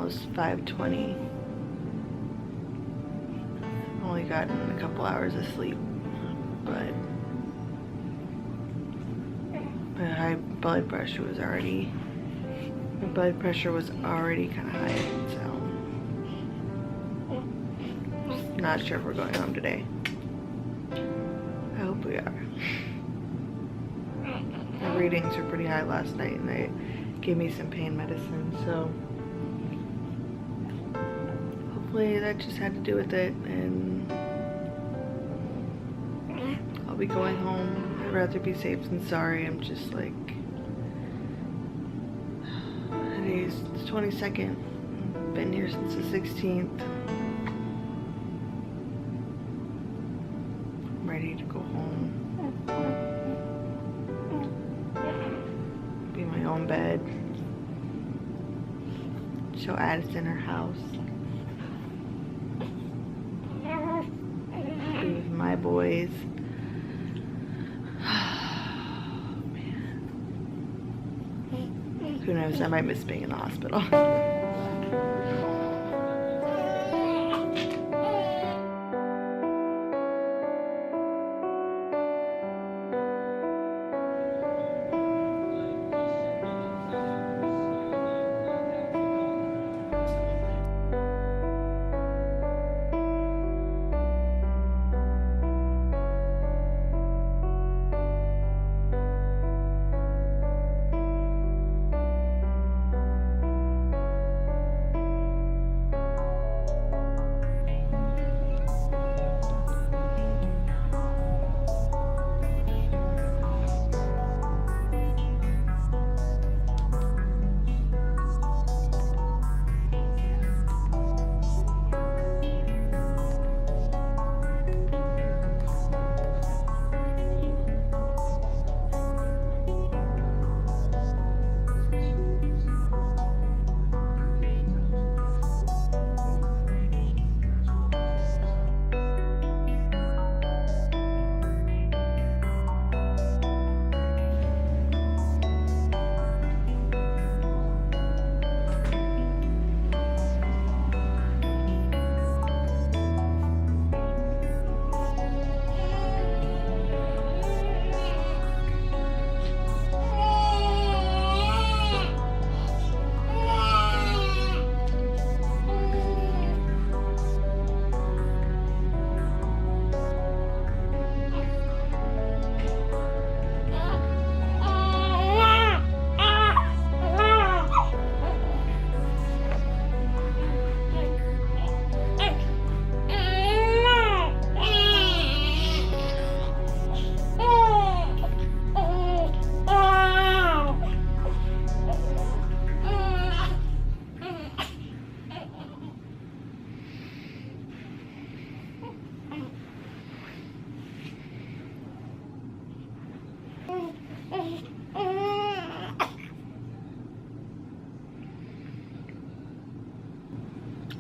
almost 5:20. Only gotten a couple hours of sleep, but my high blood pressure was already kind of high, so just not sure if we're going home today. I hope we are. The readings were pretty high last night, and they gave me some pain medicine, so hopefully that just had to do with it, and I'll be going home. I'd rather be safe than sorry. I'm just like, today's the 22nd. Been here since the 16th. I'm ready to go home. Be in my own bed. Show Addison her house. Be with my boys. Who knows, I might miss being in the hospital.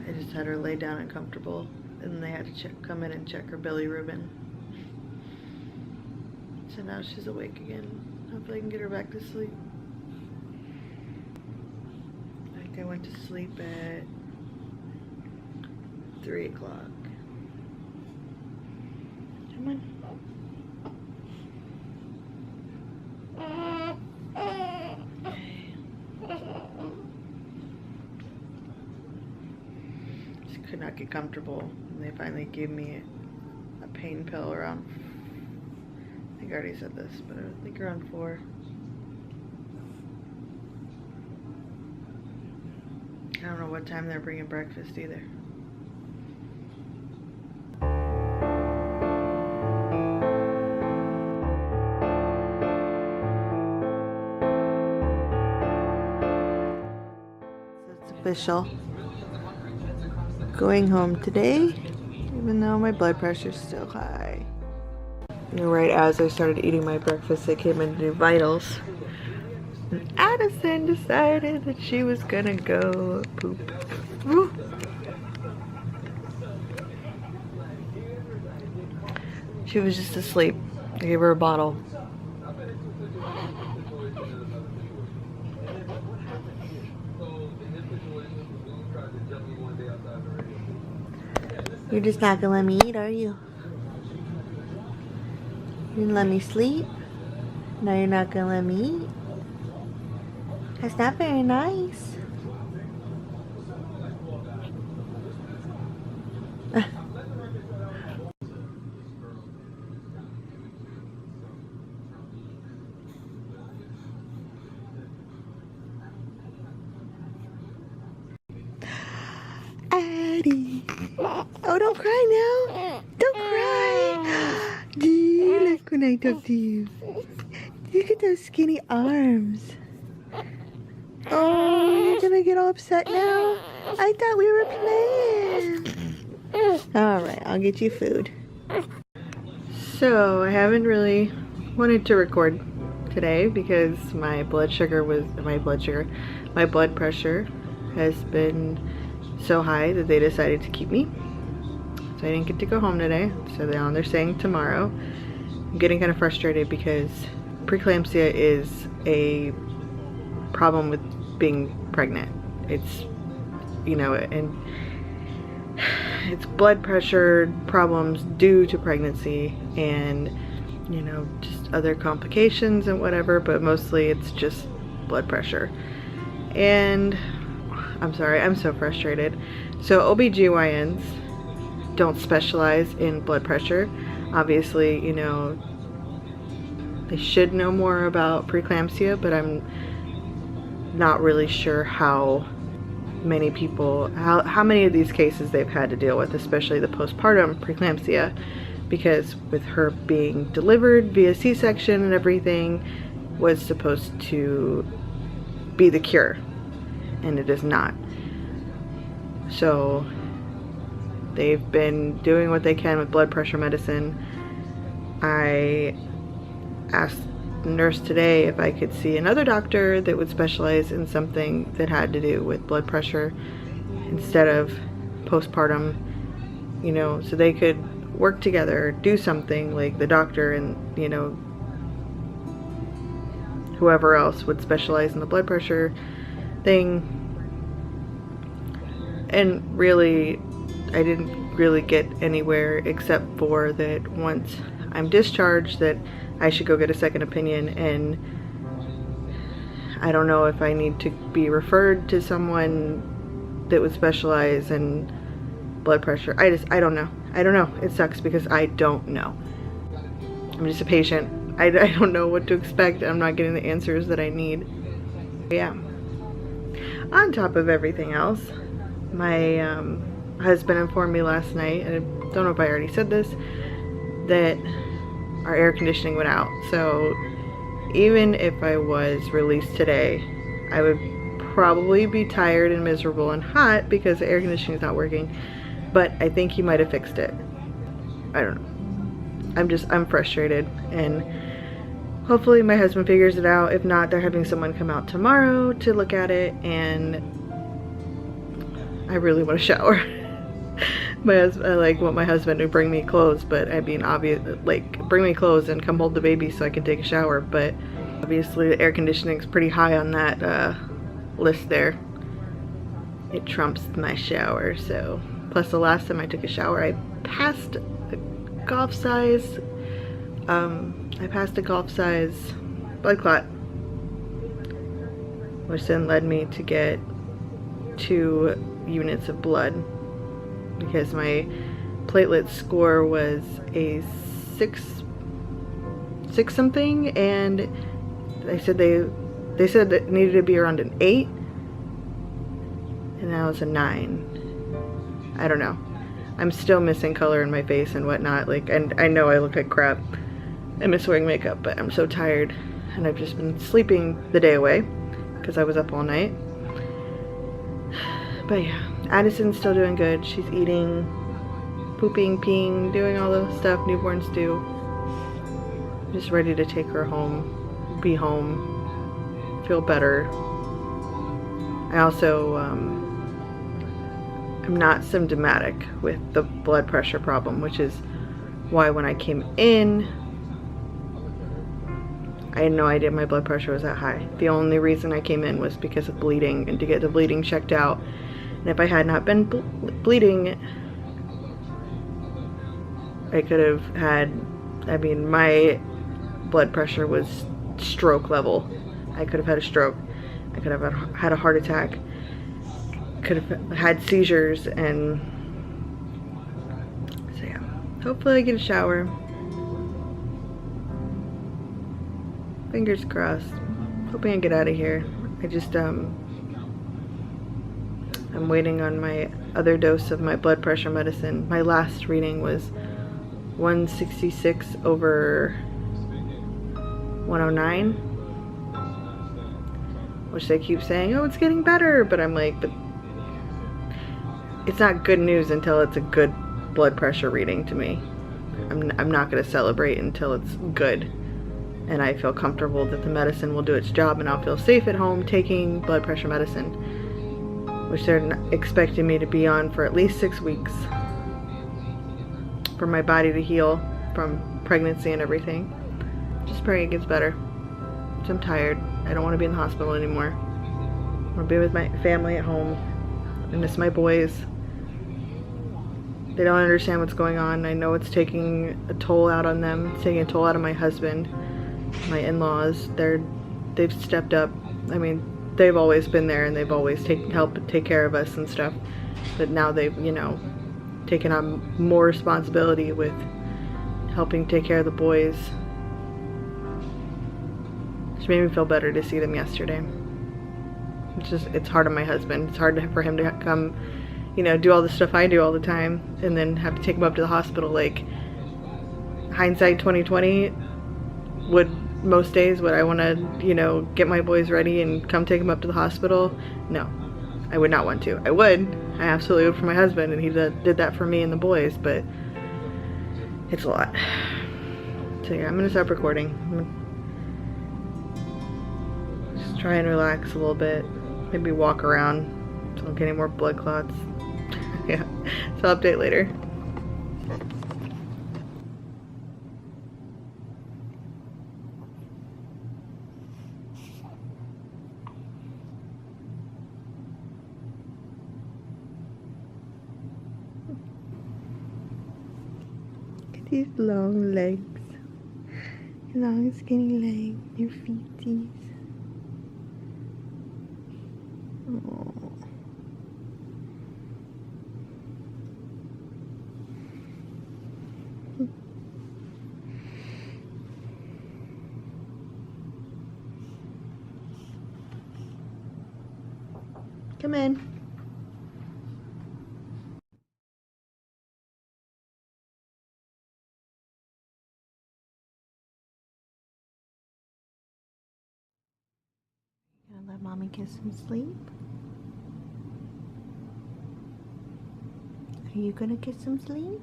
I just had her lay down and comfortable, and they had to come in and check her bilirubin. So now she's awake again. Hopefully I can get her back to sleep. I think I went to sleep at 3 o'clock. Come on. Could not get comfortable, and they finally gave me a pain pill around, I think I already said this, but I think around 4. I don't know what time they're bringing breakfast either. So it's official. Going home today, even though my blood pressure's still high. Right as I started eating my breakfast, they came in to do vitals. And Addison decided that she was gonna go poop. Woo. She was just asleep. I gave her a bottle. You're just not gonna let me eat, are you? You didn't let me sleep? Now you're not gonna let me eat? That's not very nice. Addie. Oh, don't cry now. Don't cry. Gee, look when I talk to you. Look at those skinny arms. Oh, you're gonna get all upset now? I thought we were playing. Alright, I'll get you food. So, I haven't really wanted to record today because my blood pressure has been so high that they decided to keep me. So I didn't get to go home today. So they're saying tomorrow. I'm getting kind of frustrated because preeclampsia is a problem with being pregnant. It's, you know, and it's blood pressure problems due to pregnancy and, you know, just other complications and whatever, but mostly it's just blood pressure. And I'm sorry, I'm so frustrated. So OBGYNs don't specialize in blood pressure. Obviously, you know, they should know more about preeclampsia, but I'm not really sure how many people, how many of these cases they've had to deal with, especially the postpartum preeclampsia, because with her being delivered via C-section and everything was supposed to be the cure, and it is not. So they've been doing what they can with blood pressure medicine. I asked the nurse today if I could see another doctor that would specialize in something that had to do with blood pressure instead of postpartum, you know, so they could work together, do something like the doctor and, you know, whoever else would specialize in the blood pressure thing. And really, I didn't really get anywhere except for that once I'm discharged that I should go get a second opinion, and I don't know if I need to be referred to someone that would specialize in blood pressure. I don't know. I don't know. It sucks because I don't know. I'm just a patient. I don't know what to expect. I'm not getting the answers that I need. Yeah. On top of everything else, my husband informed me last night, and I don't know if I already said this, that our air conditioning went out. So even if I was released today, I would probably be tired and miserable and hot because the air conditioning is not working. But I think he might have fixed it. I don't know. I'm frustrated, and hopefully my husband figures it out. If not, they're having someone come out tomorrow to look at it, and I really want to shower. My husband, I like want my husband to bring me clothes, but I mean, like bring me clothes and come hold the baby so I can take a shower. But obviously the air conditioning is pretty high on that list there. It trumps my shower. So plus the last time I took a shower, I passed a golf size blood clot, which then led me to get 2 units of blood, because my platelet score was a 6 something, and they said it needed to be around an 8, and now it's a 9. I don't know. I'm still missing color in my face and whatnot, like, and I know I look like crap. I miss wearing makeup, but I'm so tired, and I've just been sleeping the day away because I was up all night. But yeah, Addison's still doing good. She's eating, pooping, peeing, doing all the stuff newborns do. I'm just ready to take her home, be home, feel better. I also, I'm not symptomatic with the blood pressure problem, which is why when I came in, I had no idea my blood pressure was that high. The only reason I came in was because of bleeding and to get the bleeding checked out. And if I had not been bleeding, I could have had, I mean, my blood pressure was stroke level. I could have had a stroke. I could have had a heart attack. Could have had seizures. And so yeah, hopefully I get a shower. Fingers crossed. Hoping I get out of here. I just I'm waiting on my other dose of my blood pressure medicine. My last reading was 166/109, which they keep saying, oh, it's getting better, but I'm like, but it's not good news until it's a good blood pressure reading to me. I'm not going to celebrate until it's good, and I feel comfortable that the medicine will do its job, and I'll feel safe at home taking blood pressure medicine, which they're expecting me to be on for at least 6 weeks for my body to heal from pregnancy and everything. Just praying it gets better. I'm tired. I don't want to be in the hospital anymore. I want to be with my family at home. I miss my boys. They don't understand what's going on. I know it's taking a toll out on them. It's taking a toll out of my husband, my in-laws. They've stepped up. I mean, they've always been there, and they've always helped take care of us and stuff. But now they've, you know, taken on more responsibility with helping take care of the boys. Which made me feel better to see them yesterday. It's hard on my husband. It's hard for him to come, you know, do all the stuff I do all the time, and then have to take him up to the hospital. Like, hindsight 2020, most days would I want to, you know, get my boys ready and come take them up to the hospital? No, I would not want to. I absolutely would for my husband, and he did that for me and the boys, but it's a lot. So yeah, I'm gonna stop recording. Just try and relax a little bit. Maybe walk around so I don't get any more blood clots. Yeah, so I'll update later. These long legs, long skinny legs, your feeties. Oh. Come in. Gonna let mommy get some sleep? Are you gonna get some sleep?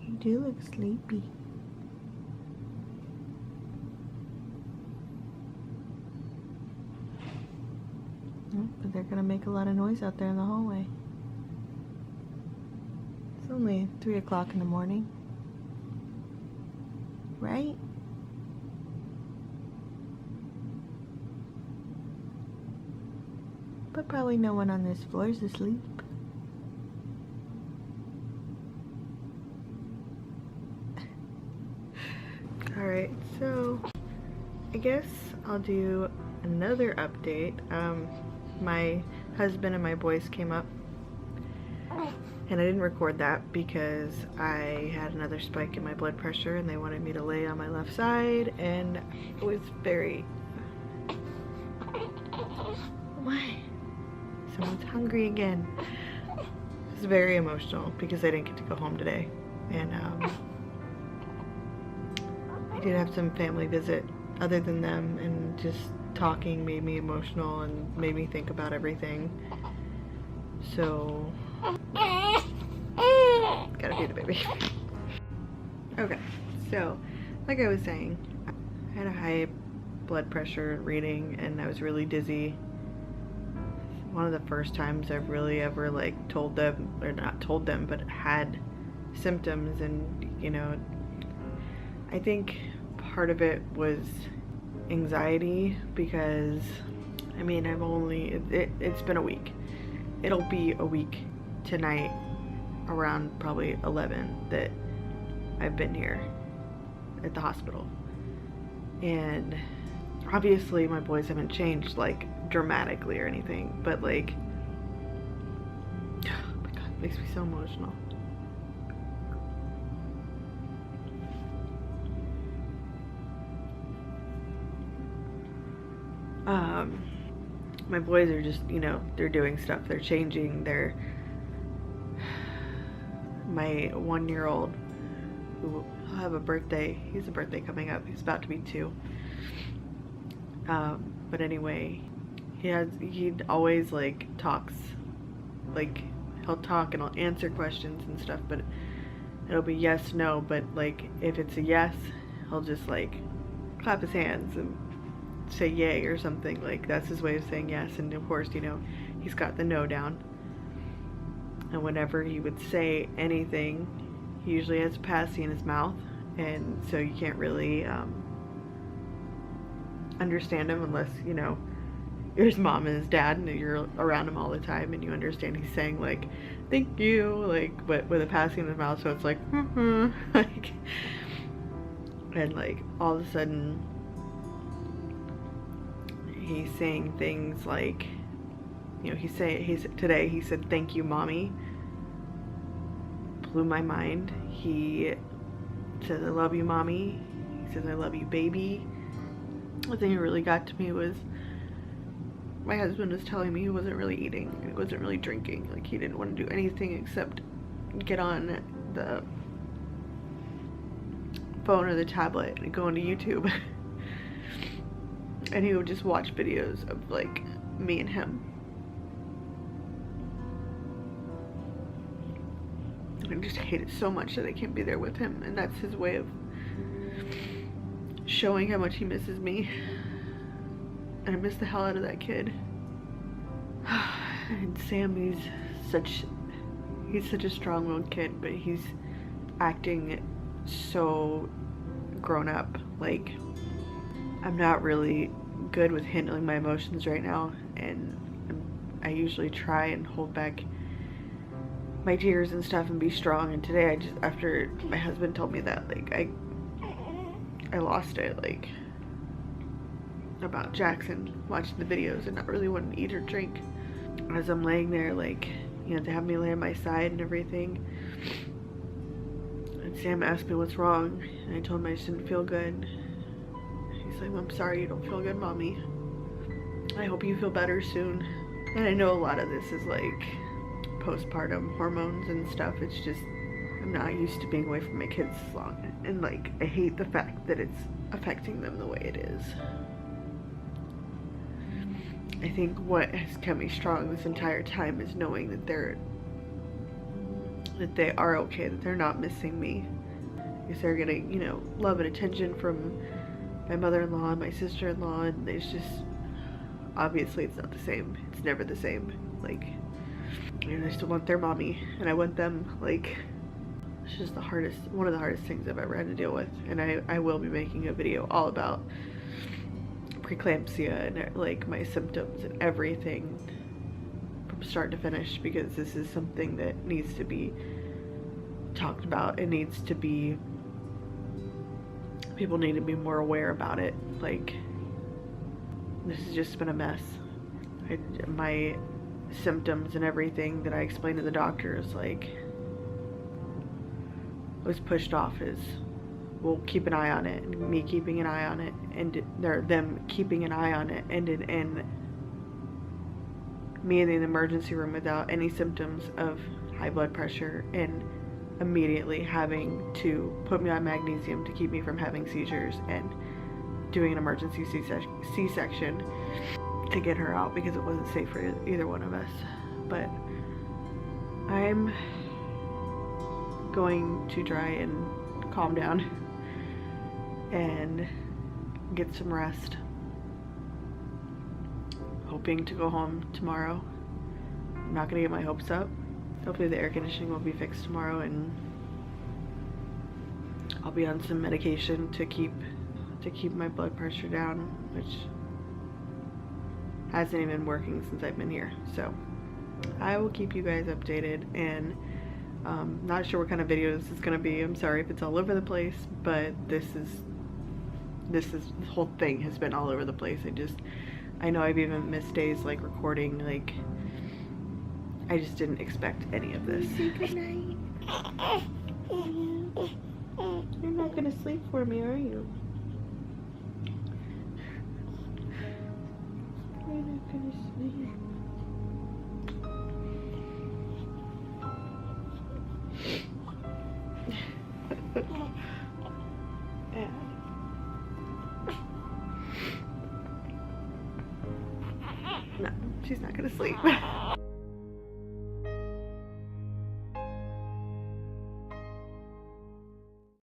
You do look sleepy. But they're gonna make a lot of noise out there in the hallway. It's only 3 o'clock in the morning. Right? But probably no one on this floor is asleep. Alright, so I guess I'll do another update. My husband and my boys came up, and I didn't record that because I had another spike in my blood pressure and they wanted me to lay on my left side, and it was very... Why? Someone's hungry again. It was very emotional because I didn't get to go home today, and I did have some family visit other than them, and just talking made me emotional and made me think about everything. So gotta feed the baby. Okay, so like I was saying, I had a high blood pressure reading and I was really dizzy. One of the first times I've really ever like told them, or not told them, but had symptoms. And you know, I think part of it was anxiety because, I mean, it's been a week. It'll be a week tonight around probably 11 that I've been here at the hospital. And obviously my boys haven't changed like dramatically or anything, but like, oh my God, it makes me so emotional. My boys are just, you know, they're doing stuff, they're changing, my 1-year-old, who will have a birthday, he's a birthday coming up, he's about to be 2. But anyway, he always like talks, like he'll talk and he'll answer questions and stuff, but it'll be yes, no, but like if it's a yes, he'll just like clap his hands and say yay or something. Like that's his way of saying yes. And of course, you know, he's got the no down, and whenever he would say anything, he usually has a passy in his mouth, and so you can't really understand him unless, you know, you're his mom and his dad and you're around him all the time and you understand he's saying like thank you, like, but with a passy in his mouth, so it's like like, and like all of a sudden he's saying things like, you know, today he said thank you mommy. Blew my mind. He says I love you mommy. He says I love you baby. The thing that really got to me was my husband was telling me he wasn't really eating, he wasn't really drinking, like he didn't want to do anything except get on the phone or the tablet and go into YouTube. And he would just watch videos of like me and him. I just hate it so much that I can't be there with him, and that's his way of showing how much he misses me. And I miss the hell out of that kid. And Sam, he's such a strong-willed kid, but he's acting so grown up. Like, I'm not really good with handling my emotions right now, and I usually try and hold back my tears and stuff and be strong. And today, after my husband told me that, like, I lost it, like, about Jackson, watching the videos and not really wanting to eat or drink. As I'm laying there, like, you know, they have me lay on my side and everything, and Sam asked me what's wrong, and I told him I just didn't feel good. He's like, I'm sorry you don't feel good, mommy. I hope you feel better soon. And I know a lot of this is like postpartum hormones and stuff. It's just, I'm not used to being away from my kids as long, and like I hate the fact that it's affecting them the way it is. I think what has kept me strong this entire time is knowing that they are okay, that they're not missing me, because they're getting, you know, love and attention from my mother-in-law and my sister-in-law, and it's just, obviously it's not the same. It's never the same. Like, and I still want their mommy, and I want them. Like, it's just one of the hardest things I've ever had to deal with. And I will be making a video all about preeclampsia and like my symptoms and everything from start to finish, because this is something that needs to be talked about. It needs to be, people need to be more aware about it. Like, this has just been a mess. My symptoms and everything that I explained to the doctors, like, was pushed off as, we'll keep an eye on it, and me keeping an eye on it, and them keeping an eye on it, and me in the emergency room without any symptoms of high blood pressure, and immediately having to put me on magnesium to keep me from having seizures, and doing an emergency C-section to get her out because it wasn't safe for either one of us. But I'm going to try and calm down and get some rest, hoping to go home tomorrow. I'm not gonna get my hopes up. Hopefully the air conditioning will be fixed tomorrow, and I'll be on some medication to keep to keep my blood pressure down, which hasn't even been working since I've been here. So I will keep you guys updated, and not sure what kind of video this is gonna be. I'm sorry if it's all over the place, but this whole thing has been all over the place. I know I've even missed days like recording. Like, I just didn't expect any of this. Good night. You're not gonna sleep for me, are you? You're not gonna sleep. Yeah. No, she's not gonna sleep.